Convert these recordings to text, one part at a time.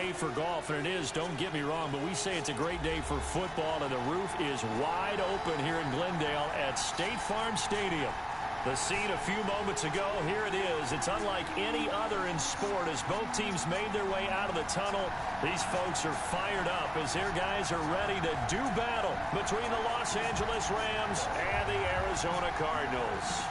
day for golf, and it is, don't get me wrong, but we say it's a great day for football, and the roof is wide open here in Glendale at State Farm Stadium. The scene a few moments ago, here it is. It's unlike any other in sport as both teams made their way out of the tunnel. These folks are fired up as their guys are ready to do battle between the Los Angeles Rams and the Arizona Cardinals.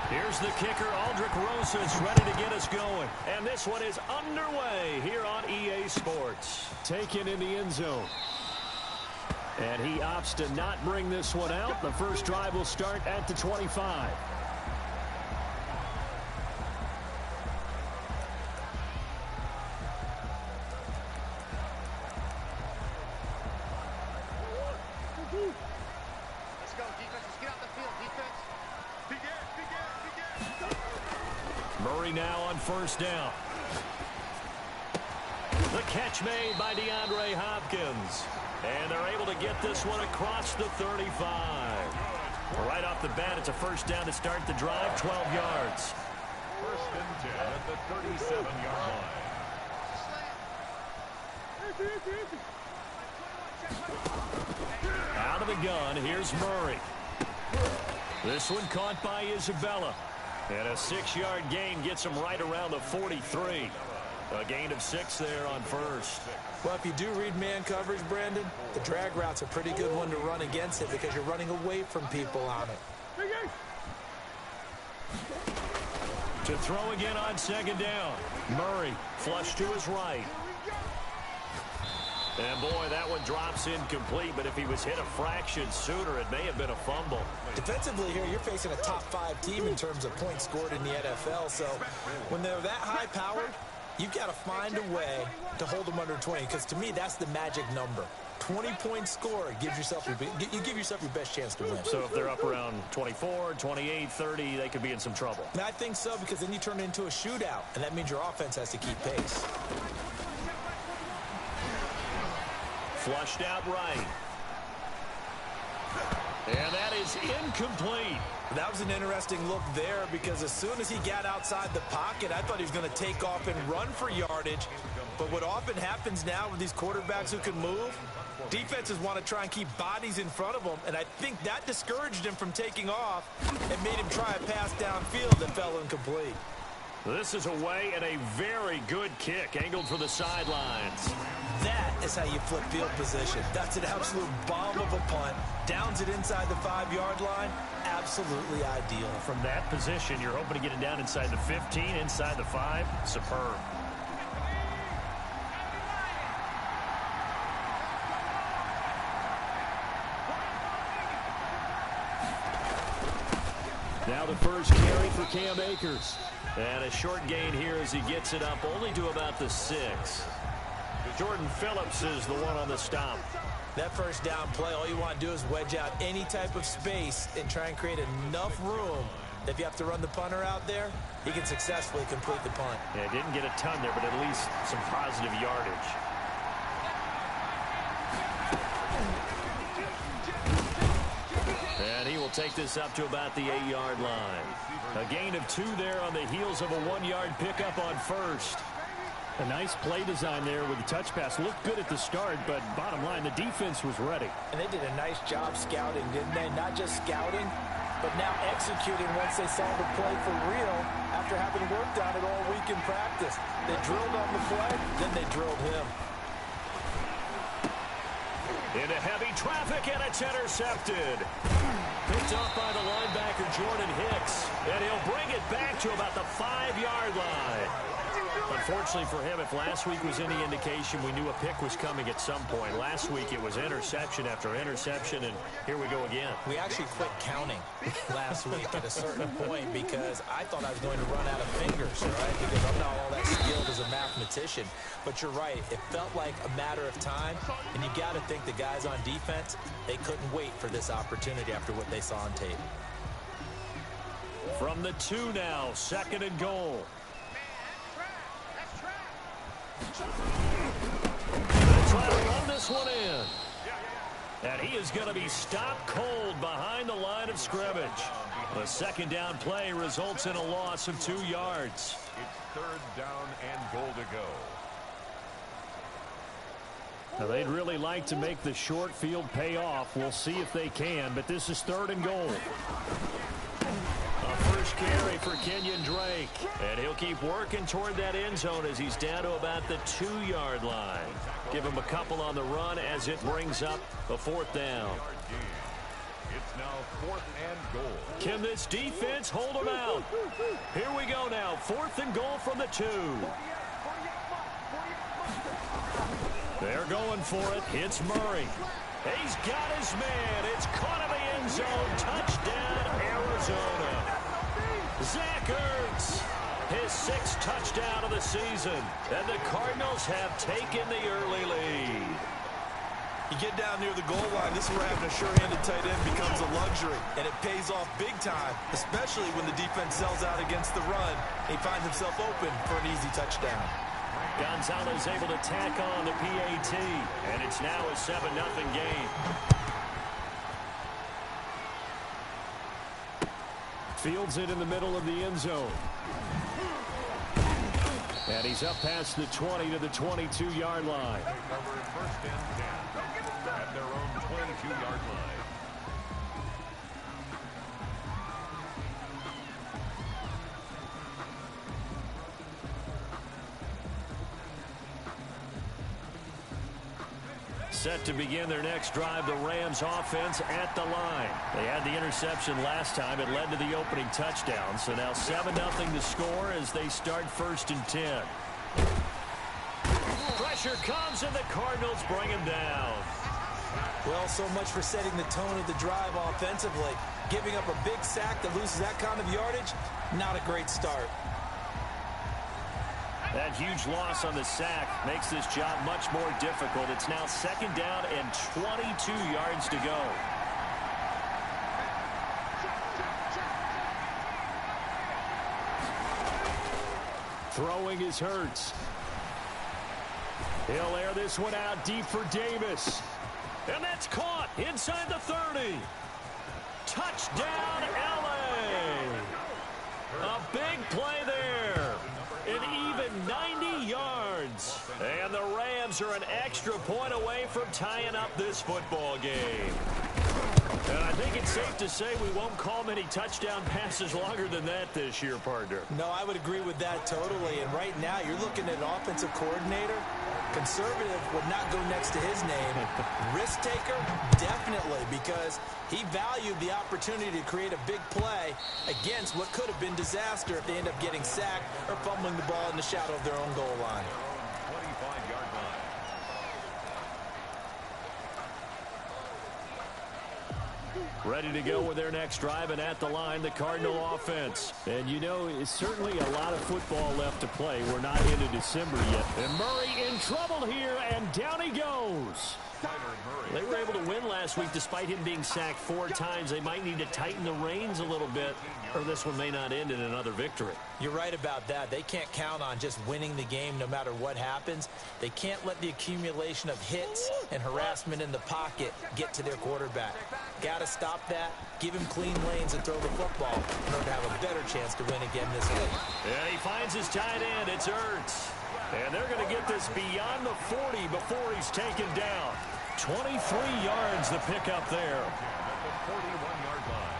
Here's the kicker, Aldrich Rosas, ready to get us going. And this one is underway here on EA Sports. Taken in the end zone. And he opts to not bring this one out. The first drive will start at the 25. Let's go, defense. Let's get out the field, defense. Murray now on first down. The catch made by DeAndre Hopkins. And they're able to get this one across the 35. Right off the bat, it's a first down to start the drive, 12 yards. First and 10 at the 37-yard line. Out of the gun, here's Murray. This one caught by Isabella. And a 6-yard gain gets him right around the 43. A gain of 6 there on first. Well, if you do read man coverage, Brandon, the drag route's a pretty good one to run against it because you're running away from people on it. To throw again on second down. Murray flush to his right. And, boy, that one drops incomplete, but if he was hit a fraction sooner, it may have been a fumble. Defensively here, you're facing a top-5 team in terms of points scored in the NFL, so when they're that high-powered, you've got to find a way to hold them under 20, because to me, that's the magic number. 20-point score gives yourself you give yourself your best chance to win. So if they're up around 24, 28, 30, they could be in some trouble. And I think so, because then you turn it into a shootout, and that means your offense has to keep pace. Flushed out right. And that is incomplete. That was an interesting look there because as soon as he got outside the pocket, I thought he was going to take off and run for yardage. But what often happens now with these quarterbacks who can move, defenses want to try and keep bodies in front of them, and I think that discouraged him from taking off and made him try a pass downfield that fell incomplete. This is away and a very good kick, angled for the sidelines. That is how you flip field position. That's an absolute bomb of a punt. Downs it inside the 5-yard line. Absolutely ideal. From that position, you're hoping to get it down inside the 15, inside the 5. Superb. Now the first carry for Cam Akers. And a short gain here as he gets it up only to about the 6. Jordan Phillips is the one on the stop. That first down play, all you want to do is wedge out any type of space and try and create enough room that if you have to run the punter out there, he can successfully complete the punt. Yeah, didn't get a ton there, but at least some positive yardage. And he will take this up to about the 8-yard line. A gain of 2 there on the heels of a 1-yard pickup on first. A nice play design there with the touch pass. Looked good at the start, but bottom line, the defense was ready. And they did a nice job scouting, didn't they? Not just scouting, but now executing once they saw the play for real after having worked on it all week in practice. They drilled on the play, then they drilled him. Into heavy traffic, and it's intercepted. Picked off by the linebacker, Jordan Hicks. And he'll bring it back to about the 5-yard line. Unfortunately for him, if last week was any indication, we knew a pick was coming at some point. Last week it was interception after interception, and here we go again. We actually quit counting last week at a certain point because I thought I was going to run out of fingers, right? Because I'm not all that skilled as a mathematician. But you're right, it felt like a matter of time, and you got to think the guys on defense, they couldn't wait for this opportunity after what they saw on tape. From the 2 now, 2nd and goal. The try And he is going to be stopped cold behind the line of scrimmage. The second down play results in a loss of 2 yards. It's third down and goal to go. Now, they'd really like to make the short field pay off. We'll see if they can, but this is third and goal. A first carry for Kenyon Drake. And he'll keep working toward that end zone as he's down to about the 2-yard line. Give him a couple on the run as it brings up a fourth down. It's now fourth and goal. Can this defense hold him out? Here we go now. Fourth and goal from the 2. They're going for it. It's Murray. He's got his man. It's caught in the end zone. Touchdown, Arizona. Zach Ertz, his 6th touchdown of the season. And the Cardinals have taken the early lead. You get down near the goal line, this is where having a sure-handed tight end becomes a luxury. And it pays off big time, especially when the defense sells out against the run. He finds himself open for an easy touchdown. Gonzalez able to tack on the PAT, and it's now a 7-0 game. Fields it in the middle of the end zone. And he's up past the 20 to the 22-yard line. Cover first and 10 at their own 22-yard line. Set to begin their next drive, the Rams offense at the line. They had the interception last time. It led to the opening touchdown. So now 7-0 to score as they start first and 10. Pressure comes and the Cardinals bring him down. Well, so much for setting the tone of the drive offensively. Giving up a big sack that loses that kind of yardage, not a great start. That huge loss on the sack makes this job much more difficult. It's now second down and 22 yards to go. Throwing is Hurts. He'll air this one out deep for Davis. And that's caught inside the 30. Touchdown, L.A. A big play there. An even 90 yards. And the Rams are an extra point away from tying up this football game. And I think it's safe to say we won't call many touchdown passes longer than that this year, partner. No, I would agree with that totally. And right now, you're looking at an offensive coordinator. Conservative would not go next to his name. Risk taker, definitely, because he valued the opportunity to create a big play against what could have been disaster if they end up getting sacked or fumbling the ball in the shadow of their own goal line. 25-yard line. Ready to go with their next drive, and at the line, the Cardinal offense. And you know, it's certainly a lot of football left to play. We're not into December yet. And Murray in trouble here, and down he goes. They were able to win last week despite him being sacked 4 times. They might need to tighten the reins a little bit, or this one may not end in another victory. You're right about that. They can't count on just winning the game no matter what happens. They can't let the accumulation of hits and harassment in the pocket get to their quarterback. Got to stop that, give him clean lanes and throw the football in order to have a better chance to win again this week. Yeah, he finds his tight end. It's Ertz. And they're going to get this beyond the 40 before he's taken down. 23 yards the pickup there. At the 41-yard line.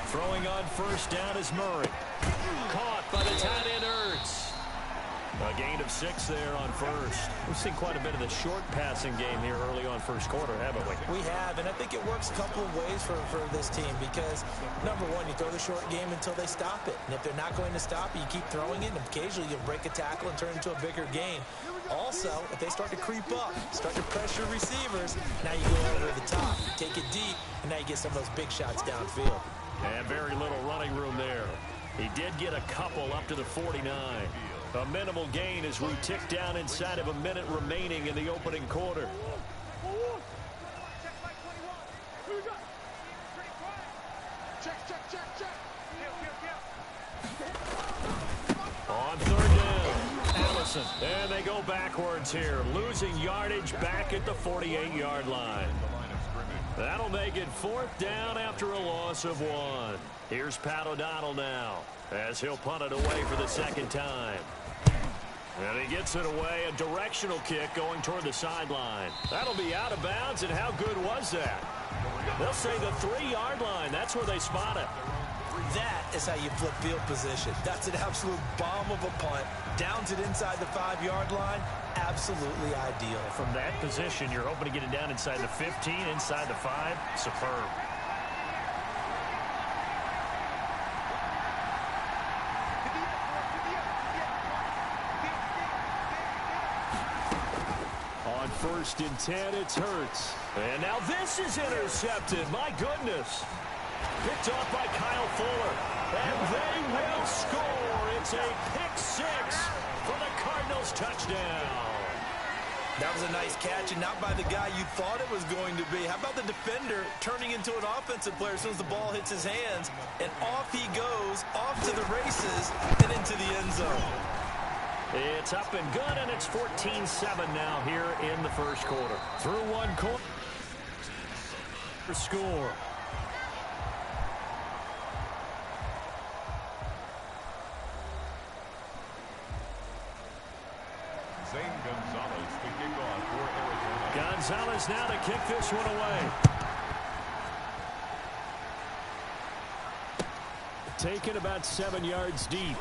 Throwing on first down is Murray. Caught by the tight end Ertz. A gain of 6 there on first. We've seen quite a bit of the short passing game here early on first quarter, haven't we? We have, and I think it works a couple of ways for this team because, number one, you throw the short game until they stop it. And if they're not going to stop it, you keep throwing it, and occasionally you'll break a tackle and turn it into a bigger gain. Also, if they start to creep up, start to pressure receivers, now you go over the top, take it deep, and now you get some of those big shots downfield. And very little running room there. He did get a couple up to the 49. A minimal gain as we tick down inside of a minute remaining in the opening quarter. Wilson. And they go backwards here, losing yardage back at the 48-yard line. That'll make it 4th down after a loss of 1. Here's Pat O'Donnell now, as he'll punt it away for the 2nd time. And he gets it away, a directional kick going toward the sideline. That'll be out of bounds, and how good was that? They'll say the 3-yard line. That's where they spot it. That is how you flip field position. That's an absolute bomb of a punt. Downs it inside the 5-yard line. Absolutely ideal. From that position, you're hoping to get it down inside the 15, inside the 5. Superb. On 1st and 10, it's Hurts. And now this is intercepted. My goodness. Picked off by Kyle Fuller. And they will score. It's a pick-6 for the Cardinals touchdown. That was a nice catch, and not by the guy you thought it was going to be. How about the defender turning into an offensive player as soon as the ball hits his hands? And off he goes, off to the races, and into the end zone. It's up and good, and it's 14-7 now here in the 1st quarter. Through 1 quarter. Score. Gonzalez now to kick this one away. Taken about 7 yards deep.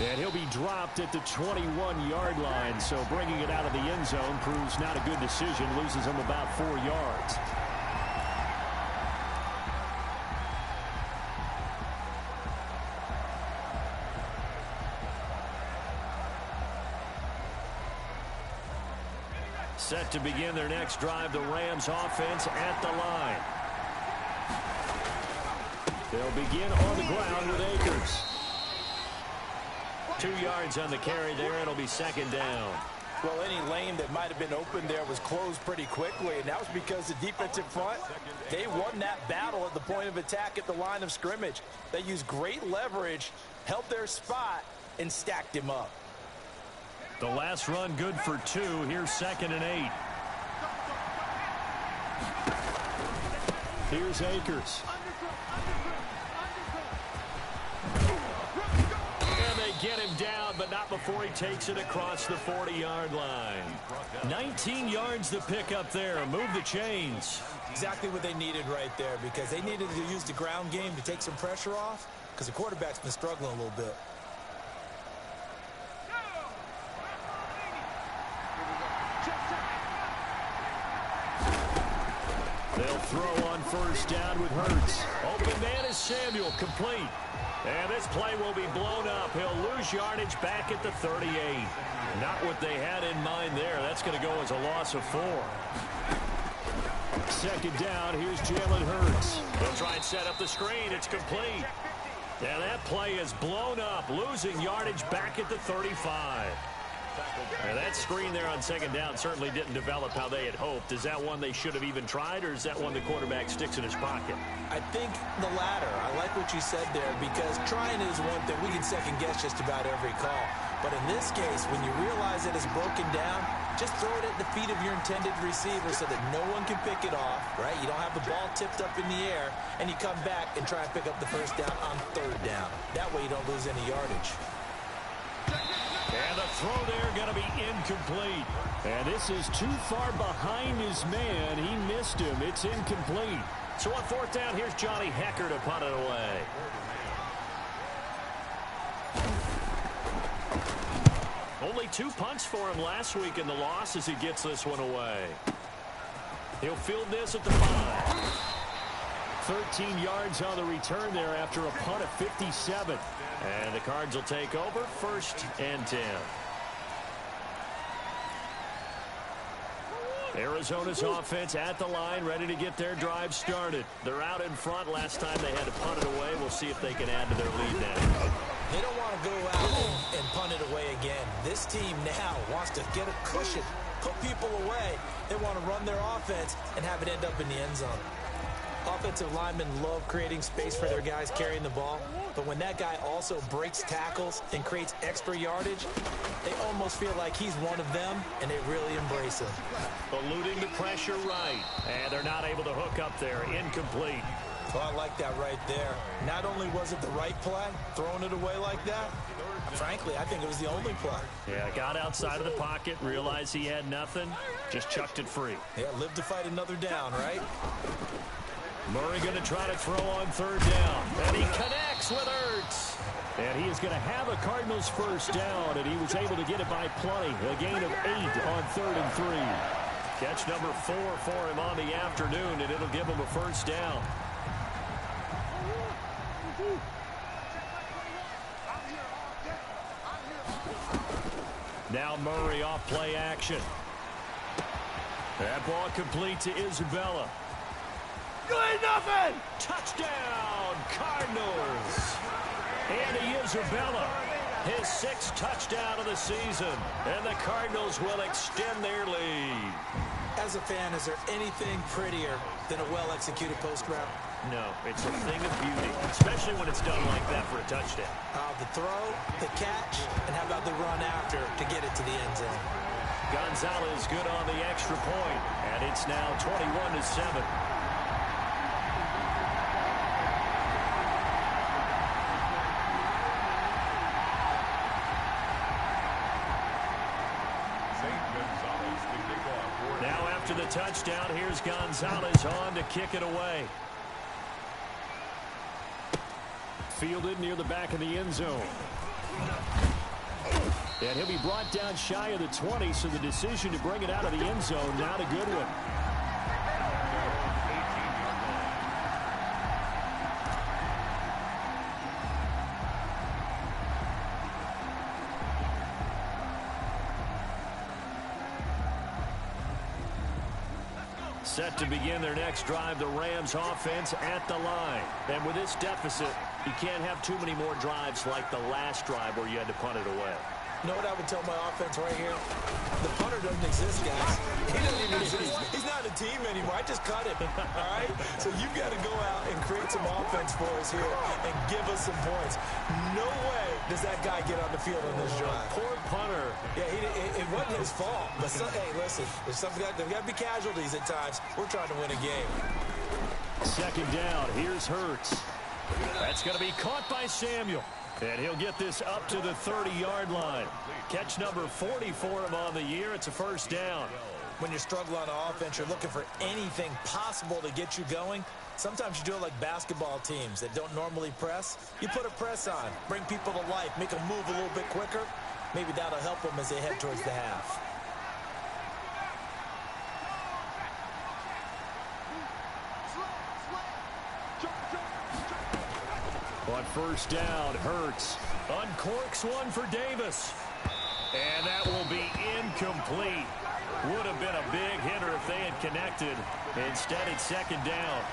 And he'll be dropped at the 21-yard line, so bringing it out of the end zone proves not a good decision, loses him about 4 yards. Set to begin their next drive, the Rams offense at the line. They'll begin on the ground with Akers. 2 yards on the carry there. It'll be 2nd down. Well, any lane that might have been open there was closed pretty quickly, and that was because the defensive front, they won that battle at the point of attack at the line of scrimmage. They used great leverage, held their spot, and stacked him up. The last run good for 2. Here's 2nd and 8. Here's Akers. And they get him down, but not before he takes it across the 40-yard line. 19 yards to pick up there. Move the chains. Exactly what they needed right there, because they needed to use the ground game to take some pressure off, because the quarterback's been struggling a little bit. They'll throw on 1st down with Hurts. Open man is Samuel, complete. And this play will be blown up. He'll lose yardage back at the 38. Not what they had in mind there. That's going to go as a loss of 4. 2nd down, here's Jalen Hurts. They'll try and set up the screen. It's complete. And that play is blown up, losing yardage back at the 35. And that screen there on 2nd down certainly didn't develop how they had hoped. Is that one they should have even tried, or is that one the quarterback sticks in his pocket? I think the latter. I like what you said there, because trying is one thing. We can second guess just about every call. But in this case, when you realize that it's broken down, just throw it at the feet of your intended receiver so that no one can pick it off, right? You don't have the ball tipped up in the air, and you come back and try and pick up the 1st down on 3rd down. That way you don't lose any yardage. And the throw there going to be incomplete. And this is too far behind his man. He missed him. It's incomplete. So on 4th down, here's Johnny Hecker to punt it away. Only 2 punts for him last week in the loss as he gets this one away. He'll field this at the 5. 13 yards on the return there after a punt of 57. And the Cards will take over 1st and 10. Arizona's offense at the line, ready to get their drive started. They're out in front. Last time they had to punt it away. We'll see if they can add to their lead now. They don't want to go out and punt it away again. This team now wants to get a cushion, put people away. They want to run their offense and have it end up in the end zone. Offensive linemen love creating space for their guys carrying the ball, but when that guy also breaks tackles and creates extra yardage, they almost feel like he's one of them, and they really embrace him. Eluding the pressure right, and they're not able to hook up there. Incomplete. Well, I like that right there. Not only was it the right play, throwing it away like that, frankly, I think it was the only play. Yeah, got outside of the pocket, realized he had nothing, just chucked it free. Yeah, live to fight another down, right? Murray going to try to throw on third down, and he connects with Ertz. And he is going to have a Cardinals first down, and he was able to get it by plenty. A gain of 8 on 3rd and 3. Catch number 4 for him on the afternoon, and it'll give him a first down. Now Murray off play action. That ball complete to Isabella. Good nothing! Touchdown, Cardinals! Andy Isabella, his 6th touchdown of the season, and the Cardinals will extend their lead. As a fan, is there anything prettier than a well-executed post route? No, it's a thing of beauty, especially when it's done like that for a touchdown. The throw, the catch, and how about the run after to get it to the end zone? Gonzalez good on the extra point, and it's now 21-7. Now after the touchdown, here's Gonzalez on to kick it away. Fielded near the back of the end zone. And he'll be brought down shy of the 20, so the decision to bring it out of the end zone, not a good one. Set to begin their next drive, the Rams offense at the line. And with this deficit, you can't have too many more drives like the last drive where you had to punt it away. You know what I would tell my offense right here? The punter doesn't exist, guys. He doesn't even exist. He's not a team anymore. I just cut him, all right? So you've got to go out and create some offense for us here and give us some points. No way does that guy get on the field on this drive. Poor punter. Yeah, it wasn't his fault. But, hey, listen, there's got to be casualties at times. We're trying to win a game. Second down. Here's Hurts. That's going to be caught by Samuel. And he'll get this up to the 30-yard line. Catch number 40 for him on the year. It's a first down. When you're struggling on offense, you're looking for anything possible to get you going. Sometimes you do it like basketball teams that don't normally press. You put a press on, bring people to life, make them move a little bit quicker. Maybe that'll help them as they head towards the half. On first down, Hurts uncorks one for Davis. And that will be incomplete. Would have been a big hitter if they had connected. Instead, it's second down.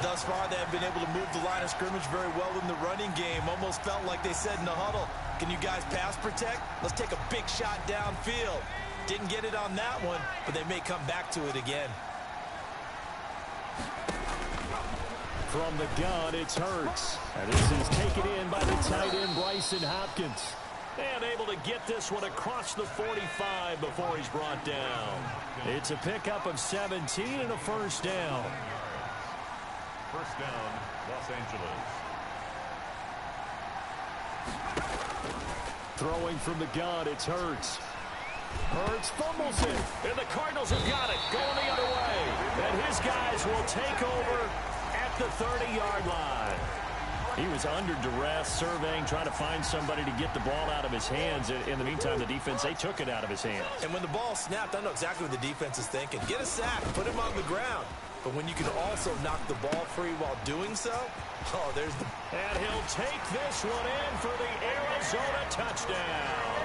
Thus far, they have been able to move the line of scrimmage very well in the running game. Almost felt like they said in the huddle, can you guys pass protect? Let's take a big shot downfield. Didn't get it on that one, but they may come back to it again. From the gun, it's Hurts. And this is taken in by the tight end, Bryson Hopkins. And able to get this one across the 45 before he's brought down. It's a pickup of 17 and a first down. First down, Los Angeles. Throwing from the gun, it's Hurts. Hurts fumbles it, and the Cardinals have got it, going the other way. And his guys will take over at the 30-yard line. He was under duress, surveying, trying to find somebody to get the ball out of his hands. In the meantime, the defense, they took it out of his hands. And when the ball snapped, I know exactly what the defense is thinking. Get a sack, put him on the ground. But when you can also knock the ball free while doing so, oh, there's the... And he'll take this one in for the Arizona touchdown.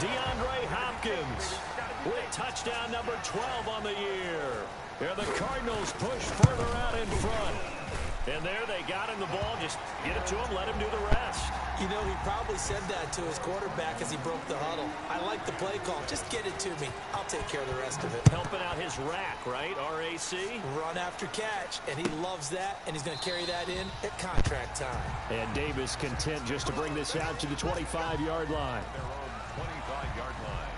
DeAndre Hopkins with touchdown number 12 on the year. And the Cardinals push further out in front. And there they got him the ball. Just get it to him, let him do the rest. You know, he probably said that to his quarterback as he broke the huddle. I like the play call. Just get it to me. I'll take care of the rest of it. Helping out his rack, right? RAC. Run after catch, and he loves that, and he's going to carry that in at contract time. And Davis content just to bring this out to the 25-yard line. Their own 25-yard line.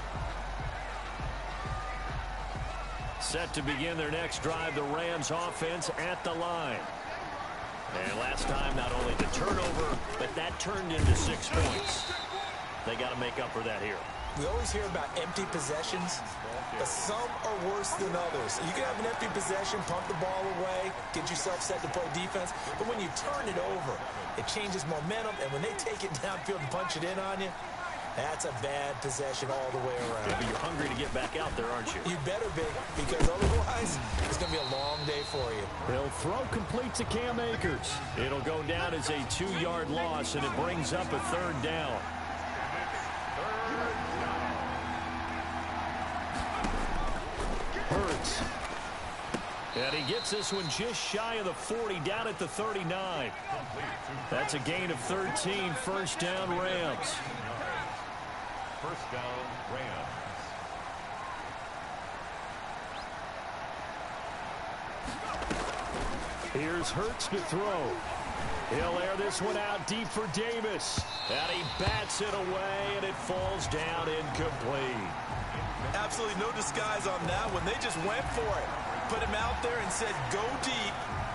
Set to begin their next drive, the Rams offense at the line. And last time, not only the turnover, but that turned into 6 points. They got to make up for that here. We always hear about empty possessions, but some are worse than others. You can have an empty possession, pump the ball away, get yourself set to play defense, but when you turn it over, it changes momentum, and when they take it downfield and punch it in on you, that's a bad possession all the way around. Yeah, but you're hungry to get back out there, aren't you? You better be, because otherwise, it's going to be a long day for you. He'll throw complete to Cam Akers. It'll go down as a 2-yard loss, and it brings up a 3rd down. Hurts. And he gets this one just shy of the 40, down at the 39. That's a gain of 13, 1st down Rams. 1st down, Rams. Here's Hurts to throw. He'll air this one out deep for Davis. And he bats it away, and it falls down incomplete. Absolutely no disguise on that one. They just went for it. Put him out there and said, go deep.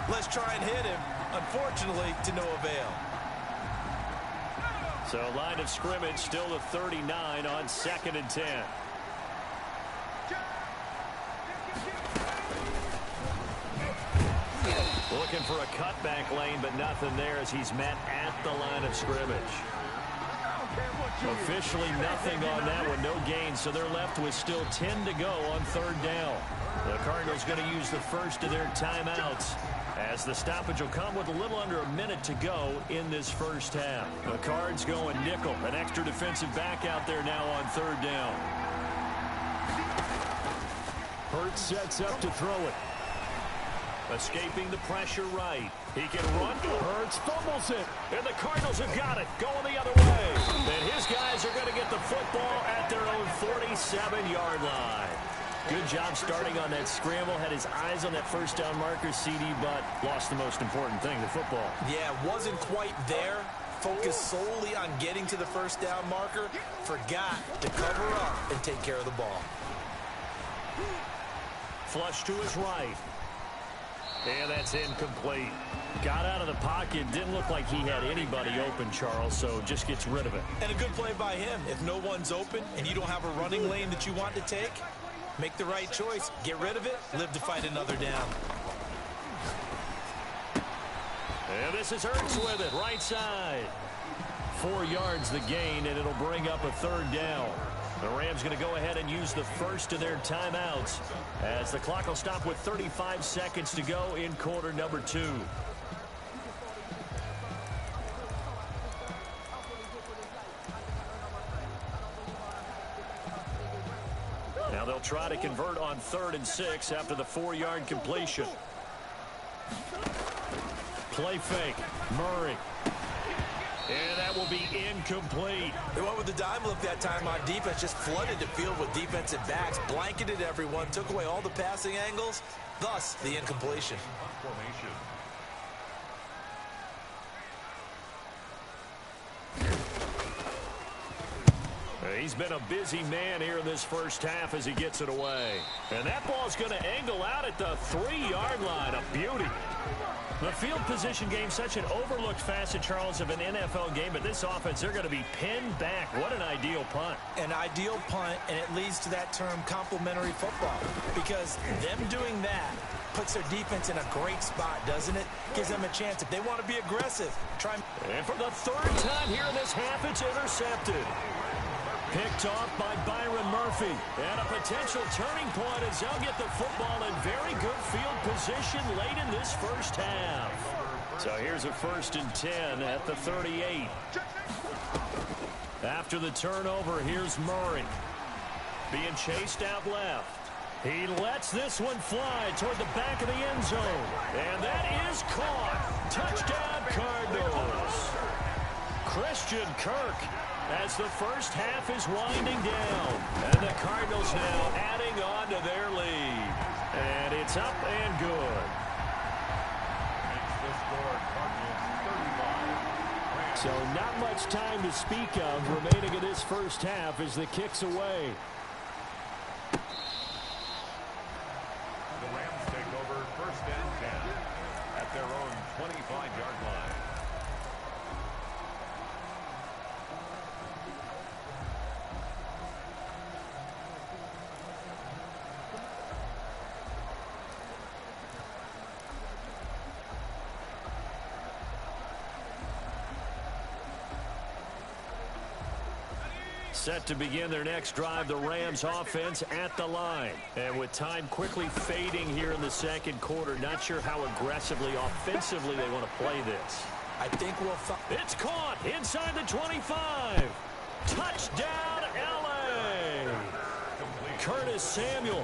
Let's try and hit him. Unfortunately, to no avail. So line of scrimmage still the 39 on 2nd and 10. Looking for a cutback lane, but nothing there as he's met at the line of scrimmage. Officially nothing on that one, no gain, so they're left with still 10 to go on 3rd down. The Cardinals going to use the first of their timeouts, as the stoppage will come with a little under a minute to go in this 1st half. The Cards going nickel, an extra defensive back out there now on 3rd down. Hurts sets up to throw it. Escaping the pressure right. He can run. Hurts fumbles it. And the Cardinals have got it. Going the other way. And his guys are going to get the football at their own 47-yard line. Good job starting on that scramble. Had his eyes on that 1st down marker, CD, but lost the most important thing, the football. Yeah, wasn't quite there. Focused solely on getting to the 1st down marker. Forgot to cover up and take care of the ball. Flush to his right. And that's incomplete. Got out of the pocket. Didn't look like he had anybody open, Charles, so just gets rid of it. And a good play by him. If no one's open and you don't have a running lane that you want to take, make the right choice. Get rid of it. Live to fight another down. And this is Hurts with it. Right side. 4 yards the gain, and it'll bring up a 3rd down. The Rams going to go ahead and use the first of their timeouts as the clock will stop with 35 seconds to go in quarter number 2. Now they'll try to convert on 3rd and 6 after the 4-yard completion. Play fake. Murray. And that will be incomplete. They went with the dime look that time on defense. Just flooded the field with defensive backs. Blanketed everyone. Took away all the passing angles. Thus, the incompletion. Formation. He's been a busy man here in this 1st half as he gets it away. And that ball's going to angle out at the 3-yard line. A beauty. The field position game, such an overlooked facet, Charles, of an NFL game, but this offense, they're going to be pinned back. What an ideal punt. An ideal punt, and it leads to that term complementary football, because them doing that puts their defense in a great spot, doesn't it? Gives them a chance. If they want to be aggressive, try. And for the 3rd time here in this half, it's intercepted. Picked off by Byron Murphy. And a potential turning point as they'll get the football in very good field position late in this 1st half. So here's a 1st and 10 at the 38. After the turnover, here's Murray. Being chased out left. He lets this one fly toward the back of the end zone. And that is caught. Touchdown, Cardinals. Chris Christian Kirk as the first half is winding down. And the Cardinals now adding on to their lead. And it's up and good. Makes the score Cardinals 35. So not much time to speak of remaining in this first half as the kick's away. The Rams take over first and 10 at their own 25-yard line. Set to begin their next drive, the Rams offense at the line. And with time quickly fading here in the second quarter, not sure how aggressively, offensively they want to play this. I think we'll find... It's caught inside the 25. Touchdown, L.A. Curtis Samuel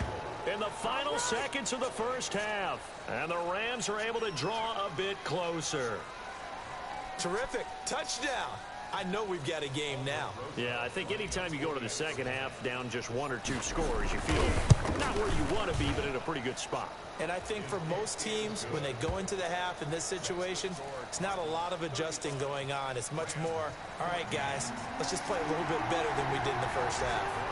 in the final seconds of the first half. And the Rams are able to draw a bit closer. Terrific. Touchdown. I know we've got a game now. Yeah, I think anytime you go to the second half down just 1 or 2 scores, you feel not where you want to be, but in a pretty good spot. And I think for most teams, when they go into the half in this situation, it's not a lot of adjusting going on. It's much more, all right, guys, let's just play a little bit better than we did in the first half.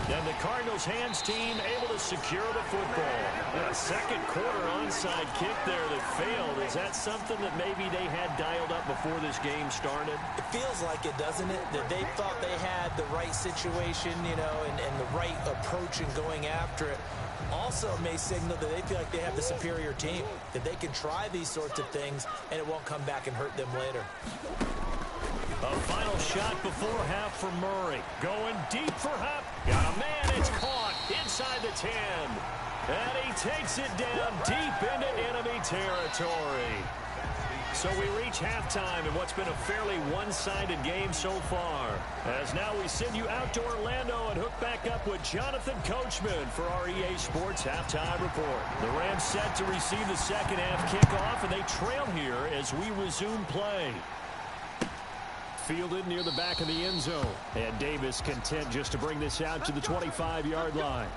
And the Cardinals hands team able to secure the football. A second quarter onside kick there that failed. Is that something that maybe they had dialed up before this game started? It feels like it, doesn't it? That they thought they had the right situation, you know, and the right approach in going after it. Also may signal that they feel like they have the superior team, that they can try these sorts of things and it won't come back and hurt them later. A final shot before half for Murray. Going deep for half. Got a man. It's caught inside the 10. And he takes it down deep into enemy territory. So we reach halftime in what's been a fairly one-sided game so far. As now we send you out to Orlando and hook back up with Jonathan Coachman for our EA Sports Halftime Report. The Rams set to receive the second half kickoff, and they trail here as we resume play. Fielded near the back of the end zone. And Davis content just to bring this out to the 25-yard line.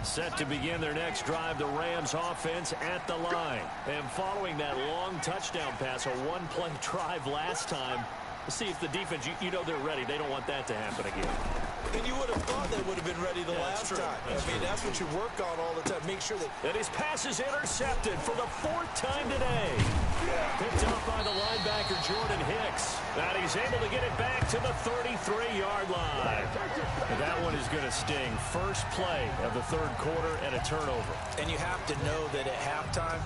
Set to begin their next drive, the Rams offense at the line. And following that long touchdown pass, a one-play drive last time, let's see if the defense, you know they're ready. They don't want that to happen again. And you would have thought they would have been ready the last time. I mean, that's what you work on all the time. Make sure that... And his pass is intercepted for the 4th time today. Picked up by the linebacker, Jordan Hicks. And he's able to get it back to the 33-yard line. And that one is going to sting. First play of the third quarter and a turnover. And you have to know that at halftime,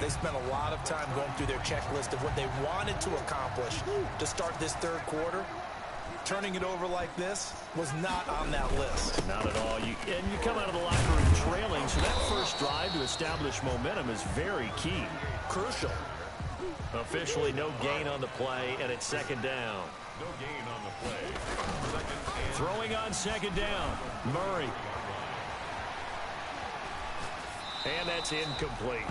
they spent a lot of time going through their checklist of what they wanted to accomplish to start this third quarter. Turning it over like this was not on that list. Not at all. And you come out of the locker room trailing, so that first drive to establish momentum is very key. Crucial. Officially no gain on the play, and it's second down. No gain on the play. Throwing on second down, Murray. And that's incomplete.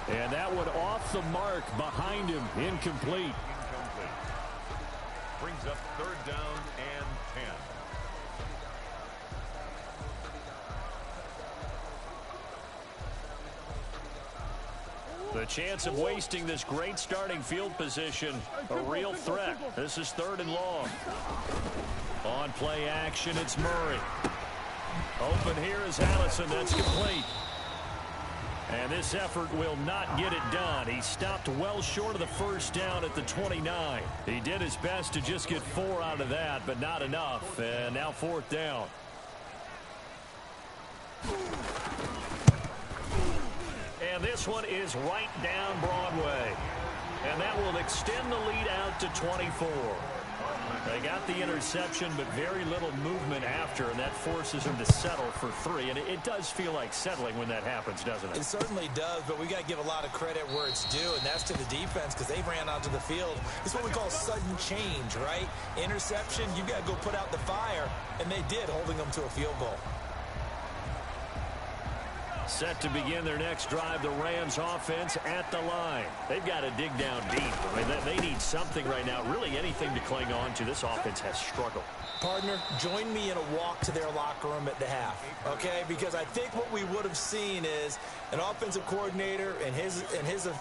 And that one off the mark behind him, incomplete. Brings up third down and 10. The chance of wasting this great starting field position, a real threat. This is 3rd and long. On play action, it's Murray. Open here is Allison. That's complete. And this effort will not get it done. He stopped well short of the first down at the 29. He did his best to just get 4 out of that, but not enough. And now 4th down. And this one is right down Broadway. And that will extend the lead out to 24. They got the interception, but very little movement after, and that forces him to settle for 3. And it does feel like settling when that happens, doesn't it? It certainly does, but we got to give a lot of credit where it's due, and that's to the defense because they ran onto the field. It's what we call sudden change, right? Interception, you got to go put out the fire, and they did, holding them to a field goal. Set to begin their next drive, the Rams offense at the line. They've got to dig down deep. I mean, they need something right now, really anything to cling on to. This offense has struggled. Partner, join me in a walk to their locker room at the half, okay? Because I think what we would have seen is an offensive coordinator and his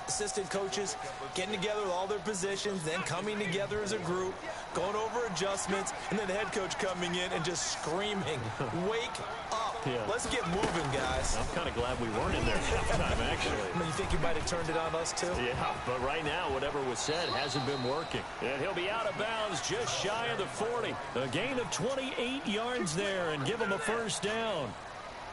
assistant coaches getting together with all their positions, then coming together as a group, going over adjustments, and then the head coach coming in and just screaming, wake up. Yeah. Let's get moving, guys. I'm kind of glad we weren't in there halftime, actually. I mean, you think he might have turned it on us, too? Yeah, but right now, whatever was said hasn't been working. And he'll be out of bounds just shy of the 40. A gain of 28 yards there and give him a first down.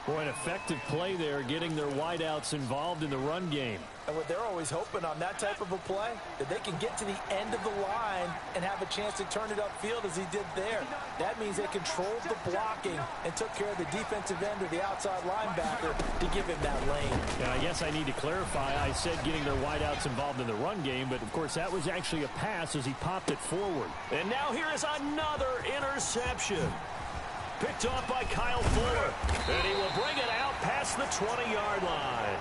Boy, an effective play there, getting their wideouts involved in the run game. And what they're always hoping on that type of a play, that they can get to the end of the line and have a chance to turn it upfield as he did there. That means they controlled the blocking and took care of the defensive end or the outside linebacker to give him that lane. Yeah, I guess I need to clarify. I said getting their wideouts involved in the run game, but of course that was actually a pass as he popped it forward. And now here is another interception. Picked off by Kyle Fuller. And he will bring it out past the 20-yard line.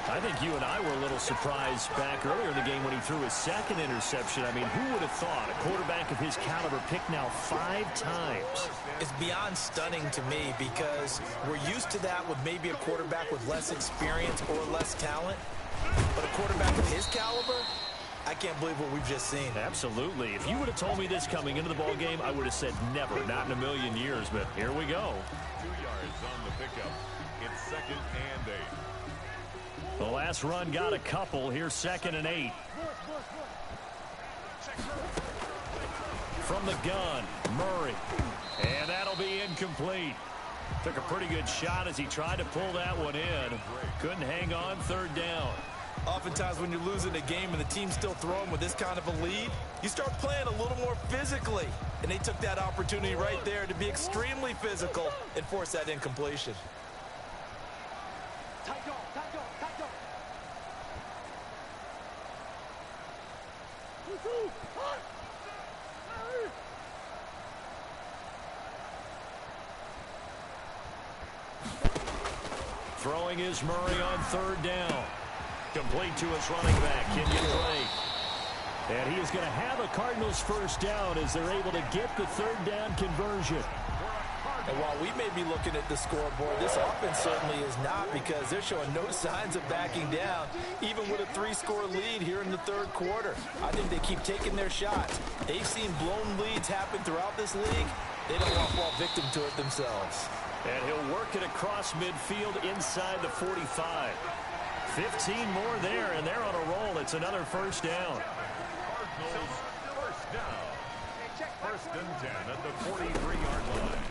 I think you and I were a little surprised back earlier in the game when he threw his second interception. I mean, who would have thought a quarterback of his caliber picked now 5 times? It's beyond stunning to me because we're used to that with maybe a quarterback with less experience or less talent. But a quarterback of his caliber, I can't believe what we've just seen. Absolutely. If you would have told me this coming into the ball game, I would have said never, not in a million years. But here we go. 2 yards on the pickup. It's 2nd and 8. The last run got a couple. Here's 2nd and 8. From the gun, Murray. And that'll be incomplete. Took a pretty good shot as he tried to pull that one in. Couldn't hang on, 3rd down. Oftentimes when you're losing a game and the team's still throwing with this kind of a lead, you start playing a little more physically. And they took that opportunity right there to be extremely physical and force that incompletion. Throwing is Murray on 3rd down. Complete to his running back, Kenyon Drake. And he is going to have a Cardinals first down as they're able to get the 3rd down conversion. And while we may be looking at the scoreboard, this offense certainly is not because they're showing no signs of backing down, even with a 3-score lead here in the 3rd quarter. I think they keep taking their shots. They've seen blown leads happen throughout this league. They don't want to fall victim to it themselves. And he'll work it across midfield inside the 45. 15 more there, and they're on a roll. It's another first down. Cardinals first down. 1st and 10 at the 43-yard line.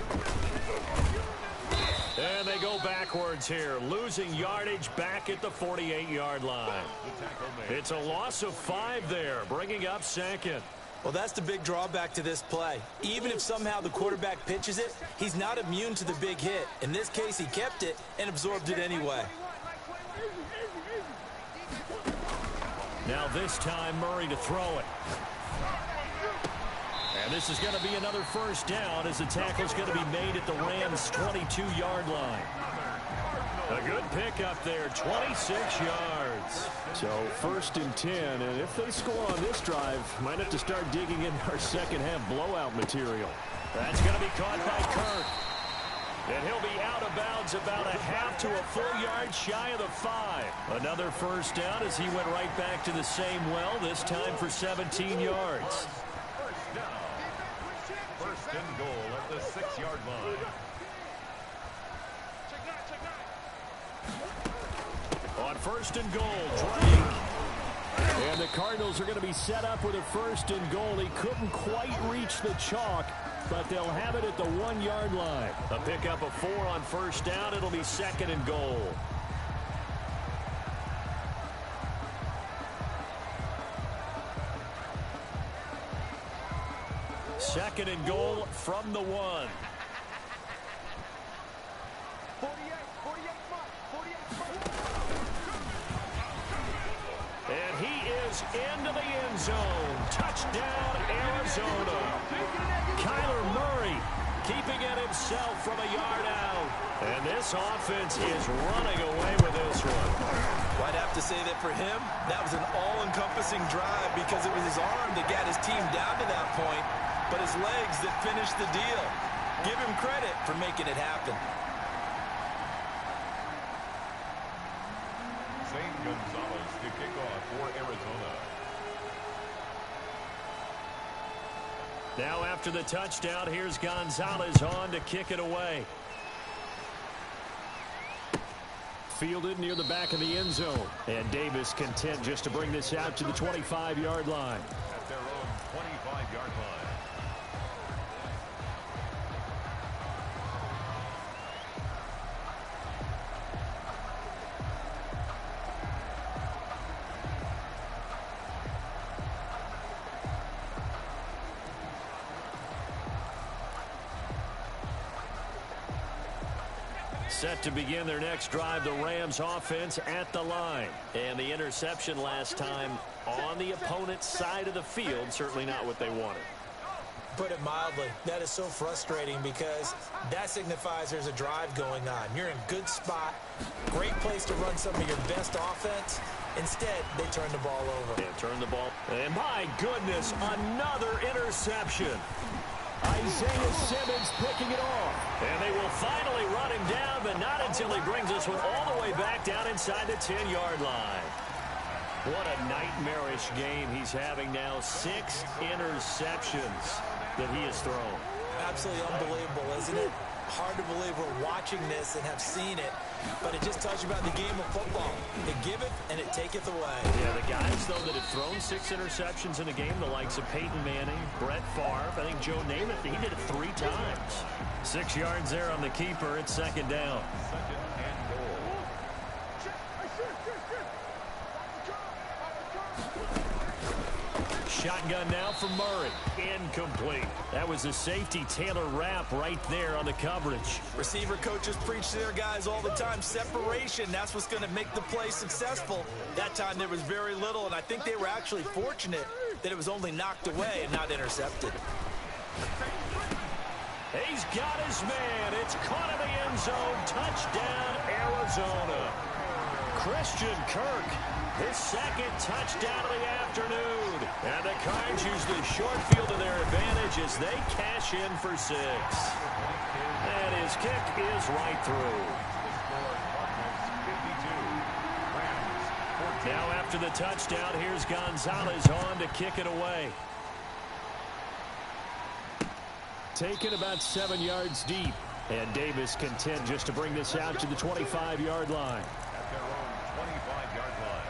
And they go backwards here, losing yardage back at the 48-yard line. It's a loss of 5 there, bringing up 2nd. Well, that's the big drawback to this play. Even if somehow the quarterback pitches it, he's not immune to the big hit. In this case, he kept it and absorbed it anyway. Now this time, Murray to throw it. And this is going to be another first down as the tackle's going to be made at the Rams' 22-yard line. A good pickup there, 26 yards. So 1st and 10, and if they score on this drive, might have to start digging in our second-half blowout material. That's going to be caught by Kirk. And he'll be out of bounds about a half to a full yard shy of the 5. Another first down as he went right back to the same well, this time for 17 yards. First down. 1st and goal at the 6-yard line. On 1st and goal, Drake. And the Cardinals are going to be set up with a 1st and goal. He couldn't quite reach the chalk, but they'll have it at the 1-yard line. A pickup of 4 on 1st down. It'll be 2nd and goal. Second and goal from the 1. And he is into the end zone. Touchdown, Arizona. Kyler Murray keeping it himself from a yard out. And this offense is running away with this one. Well, I'd have to say that for him, that was an all-encompassing drive because it was his arm that got his team down to that point, but his legs that finished the deal. Give him credit for making it happen. St. Gonzalez to kick off for Arizona. Now after the touchdown, here's Gonzalez on to kick it away. Fielded near the back of the end zone. And Davis content just to bring this out to the 25-yard line. At their own 25-yard line. Set to begin their next drive, the Rams offense at the line. And the interception last time on the opponent's side of the field, certainly not what they wanted. Put it mildly, that is so frustrating because that signifies there's a drive going on. You're in a good spot, great place to run some of your best offense. Instead, they turn the ball over. And turn the ball. And my goodness, another interception. Isaiah Simmons picking it off. And they will finally run him down, but not until he brings this one all the way back down inside the 10-yard line. What a nightmarish game he's having now. 6 interceptions that he has thrown. Absolutely unbelievable, isn't it? Hard to believe we're watching this and have seen it, but it just tells you about the game of football. It giveth and it taketh away. Yeah, the guys, though, that have thrown 6 interceptions in a game, the likes of Peyton Manning, Brett Favre, I think Joe Namath, he did it 3 times. 6 yards there on the keeper. It's second down. Second and goal. Shotgun now for Murray. Incomplete. That was the safety Taylor Rapp right there on the coverage. Receiver coaches preach to their guys all the time. Separation, that's what's going to make the play successful. That time there was very little, and I think they were actually fortunate that it was only knocked away and not intercepted. He's got his man. It's caught in the end zone. Touchdown, Arizona. Christian Kirk, his second touchdown of the afternoon. And the Cards use the short field to their advantage as they cash in for 6. And his kick is right through. Now after the touchdown, here's Gonzalez on to kick it away. Taken about 7 yards deep. And Davis content just to bring this out to the 25-yard line. At their own 25-yard line.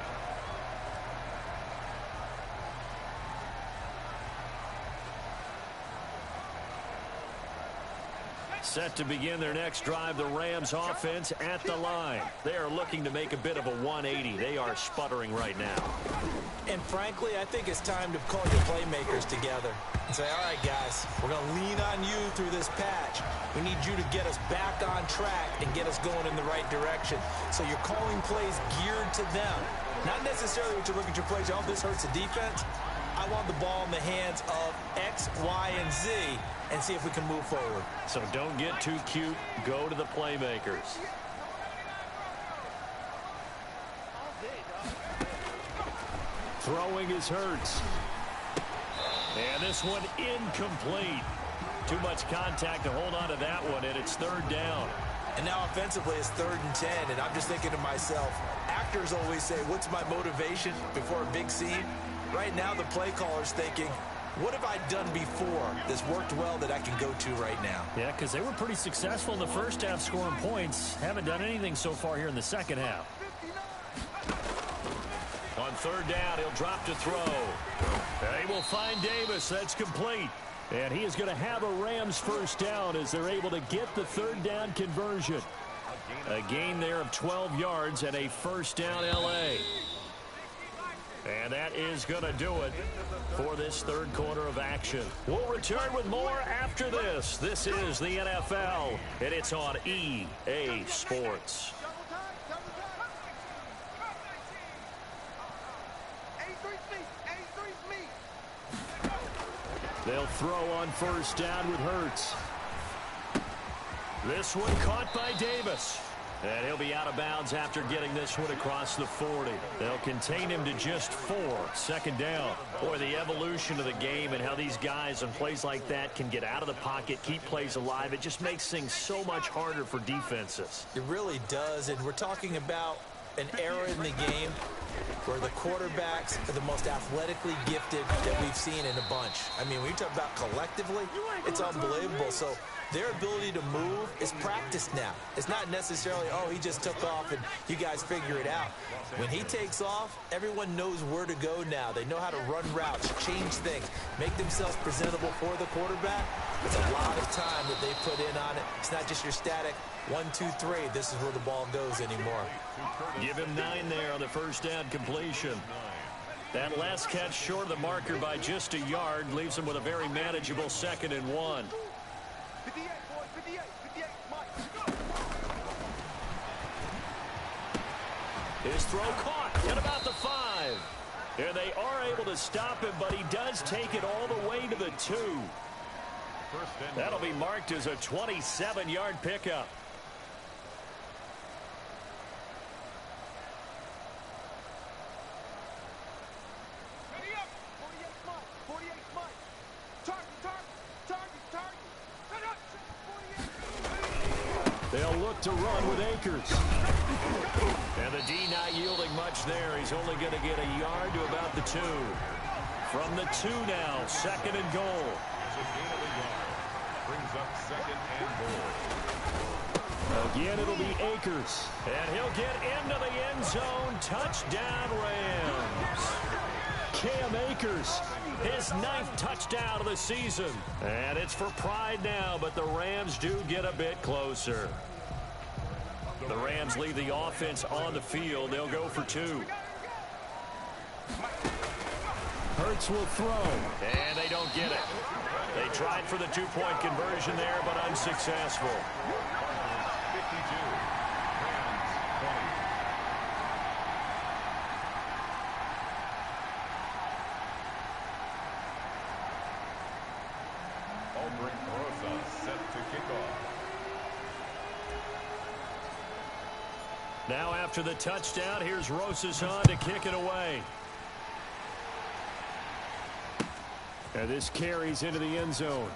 Set to begin their next drive, the Rams offense at the line. They are looking to make a bit of a 180. They are sputtering right now. And frankly, I think it's time to call your playmakers together and say, all right, guys, we're going to lean on you through this patch. We need you to get us back on track and get us going in the right direction. So you're calling plays geared to them. Not necessarily what you look at your plays, oh, this hurts the defense. I want the ball in the hands of X, Y, and Z and see if we can move forward. So don't get too cute. Go to the playmakers. Throwing is Hurts. And this one incomplete. Too much contact to hold on to that one, and it's third down. And now offensively it's 3rd and 10, and I'm just thinking to myself, actors always say, what's my motivation before a big scene? Right now the play caller's thinking, what have I done before that's worked well that I can go to right now? Yeah, because they were pretty successful in the first half scoring points. Haven't done anything so far here in the second half. On third down, he'll drop to throw. They will find Davis. That's complete. And he is going to have a Rams first down as they're able to get the third down conversion. A gain there of 12 yards and a first down, L.A. And that is going to do it for this third quarter of action. We'll return with more after this. This is the NFL, and it's on EA Sports. They'll throw on first down with Hurts. This one caught by Davis. And he'll be out of bounds after getting this one across the 40. They'll contain him to just 4. Second down. Boy, the evolution of the game and how these guys on plays like that can get out of the pocket, keep plays alive. It just makes things so much harder for defenses. It really does, and we're talking about an era in the game where the quarterbacks are the most athletically gifted that we've seen in a bunch. I mean, when you talk about collectively, it's unbelievable. So their ability to move is practiced now. It's not necessarily, oh, he just took off and you guys figure it out. When he takes off, everyone knows where to go now. They know how to run routes, change things, make themselves presentable for the quarterback. It's a lot of time that they put in on it. It's not just your static 1, 2, 3. This is where the ball goes anymore. Give him 9 there on the first down completion. That last catch short of the marker by just a yard leaves him with a very manageable 2nd and 1. His throw caught at about the 5. And they are able to stop him, but he does take it all the way to the 2. That'll be marked as a 27-yard pickup. They'll look to run with Akers. And the D not yielding much there. He's only going to get a yard to about the 2. From the 2 now, 2nd and goal. Brings up 2nd and goal. Again, it'll be Akers. And he'll get into the end zone. Touchdown, Rams. Cam Akers, his 9th touchdown of the season. And it's for pride now, but the Rams do get a bit closer. The Rams leave the offense on the field. They'll go for 2. Hurts will throw. And they don't get it. They tried for the 2-point conversion there, but unsuccessful. 52. Rams 20. Set to kick off. Now after the touchdown, here's Rosas on to kick it away. And this carries into the end zone.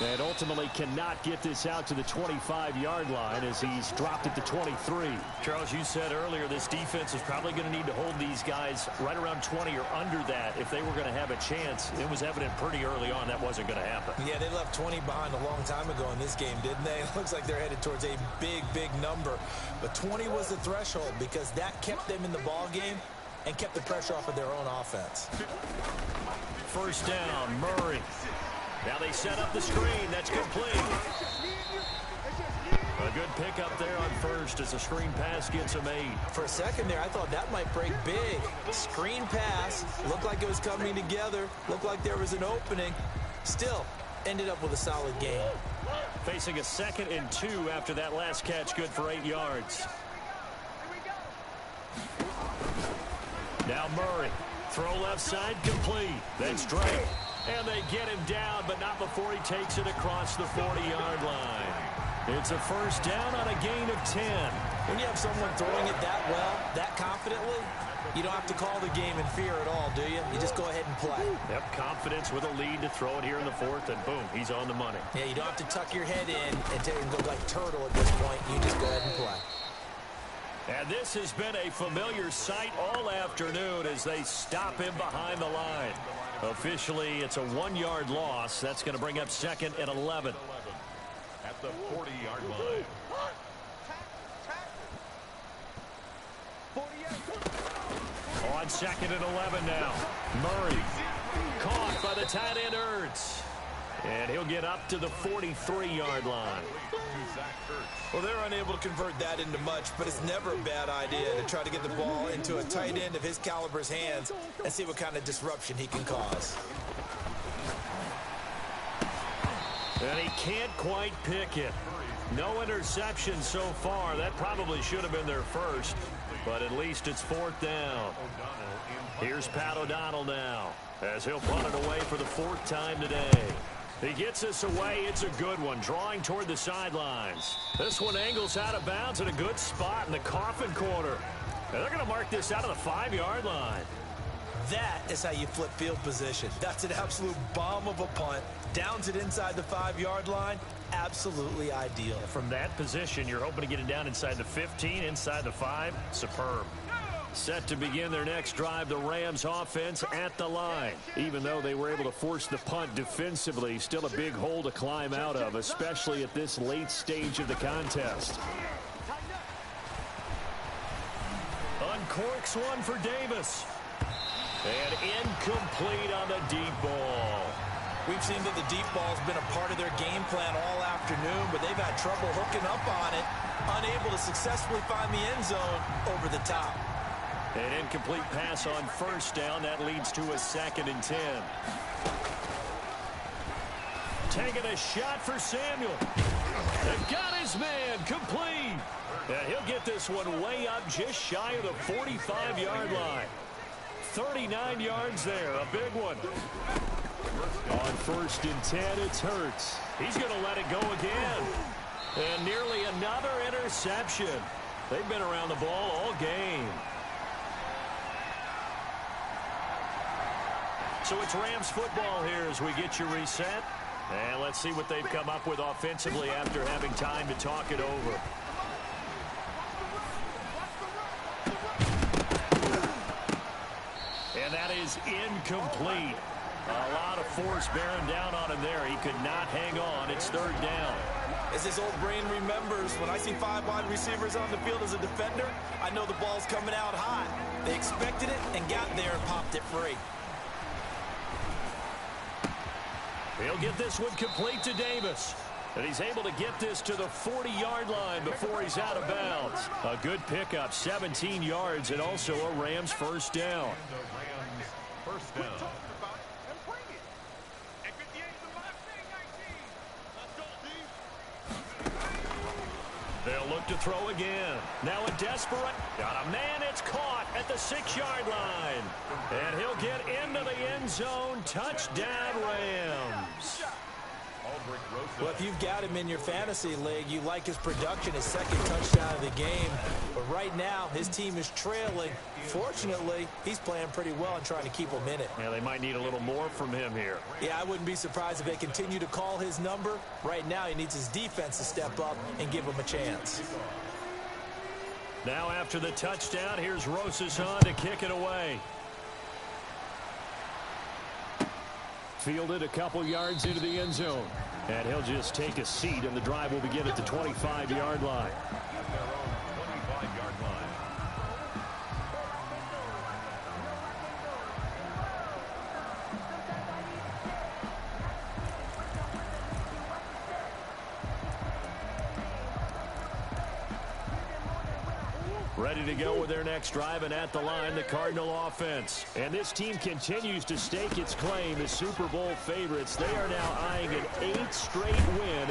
And ultimately cannot get this out to the 25-yard line as he's dropped it to 23. Charles, you said earlier this defense is probably going to need to hold these guys right around 20 or under that if they were going to have a chance. It was evident pretty early on that wasn't going to happen. Yeah, they left 20 behind a long time ago in this game, didn't they? It looks like they're headed towards a big, big number. But 20 was the threshold because that kept them in the ball game and kept the pressure off of their own offense. First down, Murray. Now they set up the screen. That's complete. A good pickup there on first as the screen pass gets him 8. For a second there, I thought that might break big. Screen pass. Looked like it was coming together. Looked like there was an opening. Still, ended up with a solid game. Facing a 2nd and 2 after that last catch. Good for 8 yards. Now Murray. Throw left side complete. That's Drake. And they get him down, but not before he takes it across the 40-yard line. It's a first down on a gain of 10. When you have someone throwing it that well, that confidently, you don't have to call the game in fear at all, do you? You just go ahead and play. Yep, confidence with a lead to throw it here in the 4th, and boom, he's on the money. Yeah, you don't have to tuck your head in and go like turtle at this point. You just go ahead and play. And this has been a familiar sight all afternoon as they stop him behind the line. Officially, it's a 1-yard loss. That's going to bring up 2nd and 11. At the 40-yard line. On 2nd and 11 now. Murray caught by the tight end Ertz. And he'll get up to the 43-yard line. Well, they're unable to convert that into much, but it's never a bad idea to try to get the ball into a tight end of his caliber's hands and see what kind of disruption he can cause. And he can't quite pick it. No interception so far. That probably should have been their first, but at least it's 4th down. Here's Pat O'Donnell now, as he'll punt it away for the 4th time today. He gets this away. It's a good one, drawing toward the sidelines. This one angles out of bounds in a good spot in the coffin corner. And they're going to mark this out of the 5-yard line. That is how you flip field position. That's an absolute bomb of a punt. Downs it inside the 5-yard line. Absolutely ideal. From that position, you're hoping to get it down inside the 15, inside the 5. Superb. Set to begin their next drive, the Rams offense at the line. Even though they were able to force the punt defensively, still a big hole to climb out of, especially at this late stage of the contest. Uncorks one for Davis. And incomplete on the deep ball. We've seen that the deep ball's been a part of their game plan all afternoon, but they've had trouble hooking up on it, unable to successfully find the end zone over the top. An incomplete pass on 1st down. That leads to a 2nd and 10. Taking a shot for Samuel. They've got his man complete. And he'll get this one way up just shy of the 45-yard line. 39 yards there, a big one. On 1st and 10, it's Hurts. He's going to let it go again. And nearly another interception. They've been around the ball all game. So it's Rams football here as we get you reset. And let's see what they've come up with offensively after having time to talk it over. And that is incomplete. A lot of force bearing down on him there. He could not hang on. It's 3rd down. As his old brain remembers, when I see 5 wide receivers on the field as a defender, I know the ball's coming out hot. They expected it and got there and popped it free. He'll get this one complete to Davis. And he's able to get this to the 40-yard line before he's out of bounds. A good pickup, 17 yards, and also a Rams 1st down. First down. They'll look to throw again. Now a desperate. Got a man. It's caught at the 6-yard line. And he'll get into the end zone. Touchdown, Rams. Well, if you've got him in your fantasy league, you like his production, his 2nd touchdown of the game. But right now, his team is trailing. Fortunately, he's playing pretty well and trying to keep them in it. Yeah, they might need a little more from him here. Yeah, I wouldn't be surprised if they continue to call his number. Right now, he needs his defense to step up and give him a chance. Now after the touchdown, here's Rosas on to kick it away. Fielded a couple yards into the end zone. And he'll just take a seat, and the drive will begin at the 25-yard line. Ready to go with their next drive, and at the line, the Cardinal offense. And this team continues to stake its claim as Super Bowl favorites. They are now eyeing an 8th straight win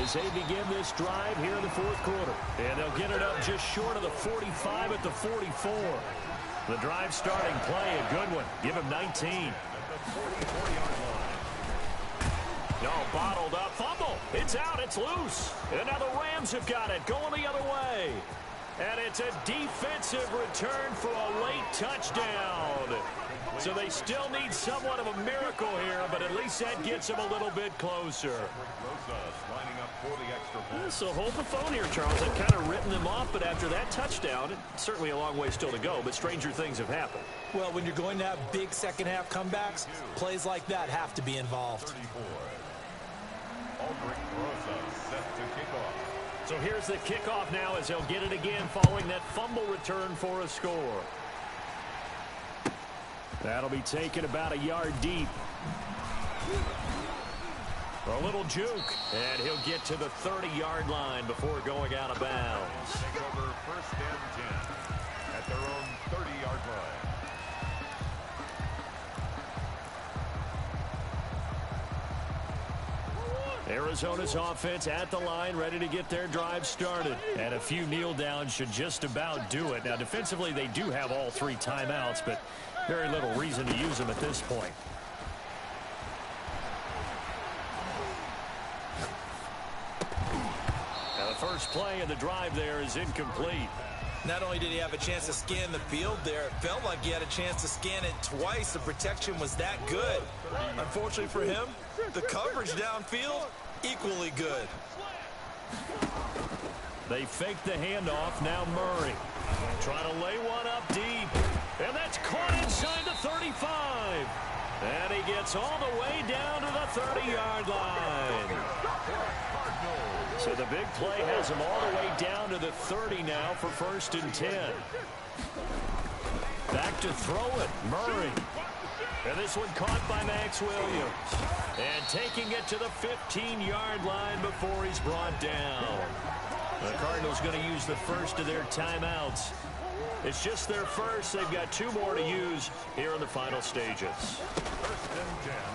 as they begin this drive here in the 4th quarter. And they'll get it up just short of the 45 at the 44. The drive starting play, a good one. Give him 19. No, bottled up. Fumble. It's out. It's loose. And now the Rams have got it. Going the other way. And it's a defensive return for a late touchdown. So they still need somewhat of a miracle here, but at least that gets them a little bit closer. So hold the phone here, Charles. I've kind of written them off, but after that touchdown, it's certainly a long way still to go, but stranger things have happened. Well, when you're going to have big second-half comebacks, plays like that have to be involved. So here's the kickoff now as they'll get it again following that fumble return for a score. That'll be taken about a yard deep. A little juke, and he'll get to the 30-yard line before going out of bounds. Take over first and 10 at their own 30-yard line. Arizona's offense at the line, ready to get their drive started. And a few kneel downs should just about do it. Now, defensively, they do have all 3 timeouts, but very little reason to use them at this point. Now, the first play of the drive there is incomplete. Not only did he have a chance to scan the field there, it felt like he had a chance to scan it twice. The protection was that good. Unfortunately for him, the coverage downfield, equally good. They fake the handoff. Now Murray trying to lay one up deep. And that's caught inside the 35. And he gets all the way down to the 30-yard line. So the big play has him all the way down to the 30 now for first and 10. Back to throw it, Murray. And this one caught by Max Williams. And taking it to the 15-yard line before he's brought down. The Cardinals going to use the first of their timeouts. It's just their first. They've got 2 more to use here in the final stages.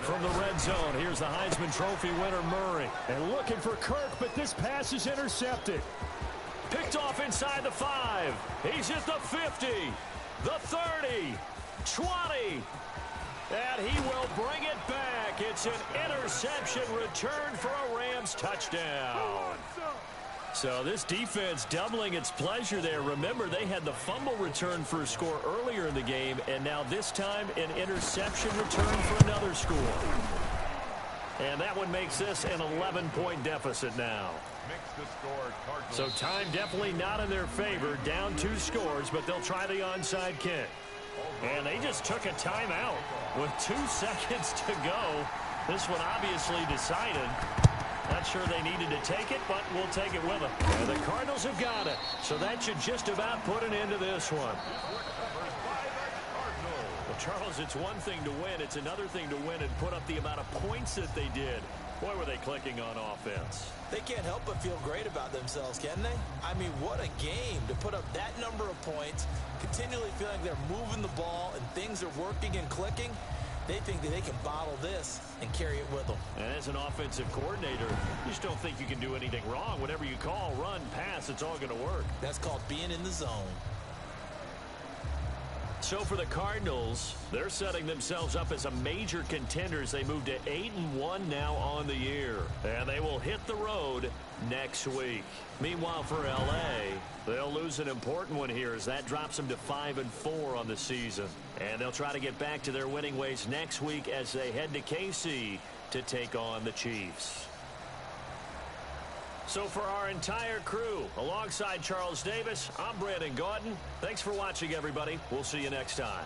From the red zone, here's the Heisman Trophy winner, Murray. And looking for Kirk, but this pass is intercepted. Picked off inside the 5. He's at the 50, the 30, 20. And he will bring it back. It's an interception return for a Rams touchdown. So this defense doubling its pleasure there. Remember, they had the fumble return for a score earlier in the game, and now this time an interception return for another score. And that one makes this an 11-point deficit now. So time definitely not in their favor. Down 2 scores, but they'll try the onside kick. And they just took a timeout with 2 seconds to go. This one obviously decided. Not sure they needed to take it, but we'll take it with them. And the Cardinals have got it. So that should just about put an end to this one. Well, Charles, it's one thing to win. It's another thing to win and put up the amount of points that they did. Boy, were they clicking on offense. They can't help but feel great about themselves, can they? I mean, what a game to put up that number of points, continually feeling like they're moving the ball and things are working and clicking. They think that they can bottle this and carry it with them. And as an offensive coordinator, you just don't think you can do anything wrong. Whatever you call, run, pass, it's all going to work. That's called being in the zone. So for the Cardinals, they're setting themselves up as a major contender as they move to 8-1 now on the year. And they will hit the road next week. Meanwhile, for L.A., they'll lose an important one here as that drops them to 5-4 on the season. And they'll try to get back to their winning ways next week as they head to KC to take on the Chiefs. So for our entire crew, alongside Charles Davis, I'm Brandon Gaudin. Thanks for watching, everybody. We'll see you next time.